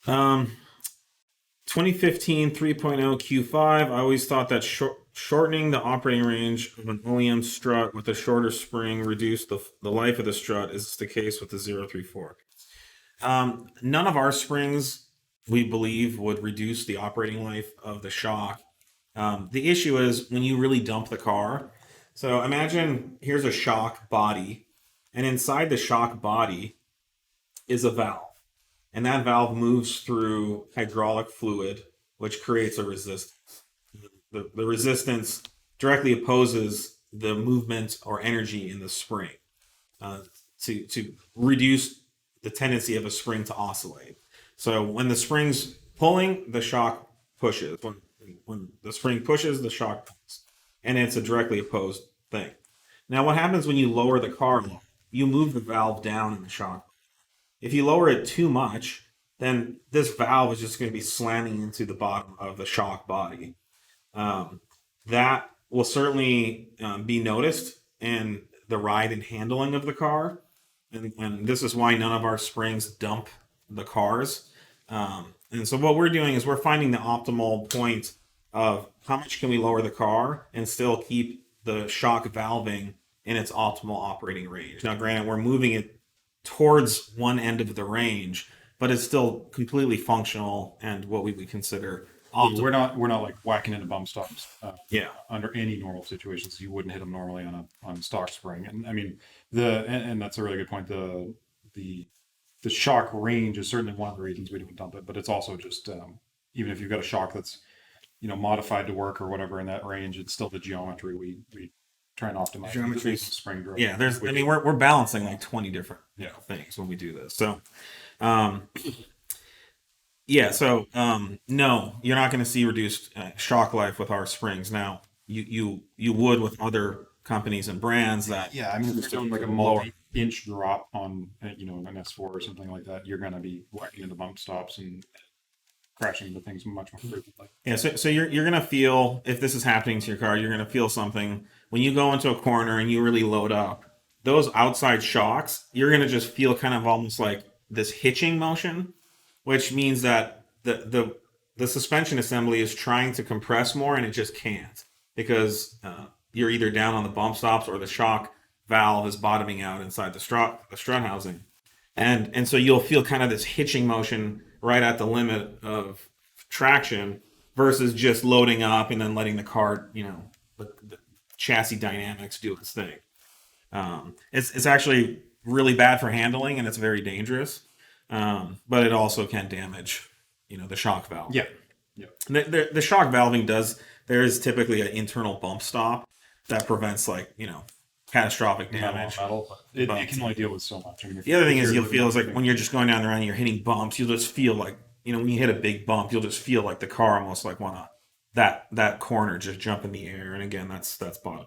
Um, 2015 3.0 Q5. I always thought that shortening the operating range of an OEM strut with a shorter spring reduced the life of the strut. Is the case with the 034? None of our springs, we believe, would reduce the operating life of the shock. The issue is when you really dump the car. So imagine here's a shock body, and inside the shock body is a valve. And that valve moves through hydraulic fluid, which creates a resistance. The resistance directly opposes the movement or energy in the spring uh, to reduce the tendency of a spring to oscillate. So when the spring's pulling, the shock pushes. When the spring pushes, the shock pulls. And it's a directly opposed thing. Now, what happens when you lower the car? You move the valve down in the shock. If you lower it too much, then this valve is just going to be slamming into the bottom of the shock body. That will certainly be noticed in the ride and handling of the car. And this is why none of our springs dump the cars. And so what we're doing is we're finding the optimal point of how much can we lower the car and still keep the shock valving in its optimal operating range. Now, granted, we're moving it towards one end of the range, but it's still completely functional and what we would consider optimal. We're not like whacking into bump stops. Yeah. Under any normal situations, you wouldn't hit them normally on stock spring. And I mean and that's a really good point. The shock range is certainly one of the reasons we don't dump it, but it's also just even if you've got a shock that's modified to work or whatever in that range, it's still the geometry we try and optimize. Geometry, spring growth. Yeah, we're balancing like 20 different things when we do this. So no, you're not going to see reduced shock life with our springs. Now, you would with other companies and brands that I mean, if you're doing like a multi-inch drop on an S4 or something like that, you're going to be whacking into bump stops and crashing into things much more frequently. Yeah, so you're going to feel, if this is happening to your car, you're going to feel something when you go into a corner and you really load up. Those outside shocks, you're going to just feel kind of almost like this hitching motion, which means that the suspension assembly is trying to compress more and it just can't because you're either down on the bump stops or the shock valve is bottoming out inside the strut housing. And so you'll feel kind of this hitching motion right at the limit of traction versus just loading up and then letting the car, the chassis dynamics do its thing. It's actually really bad for handling and it's very dangerous. But it also can damage, the shock valve. Yeah. The shock valving there is typically an internal bump stop that prevents catastrophic damage. It can only deal with so much. I mean, the other thing is you'll feel is like when you're just going down the road and you're hitting bumps, you'll just feel like, when you hit a big bump, you'll just feel like the car almost like that corner just jump in the air. And again, that's bottom.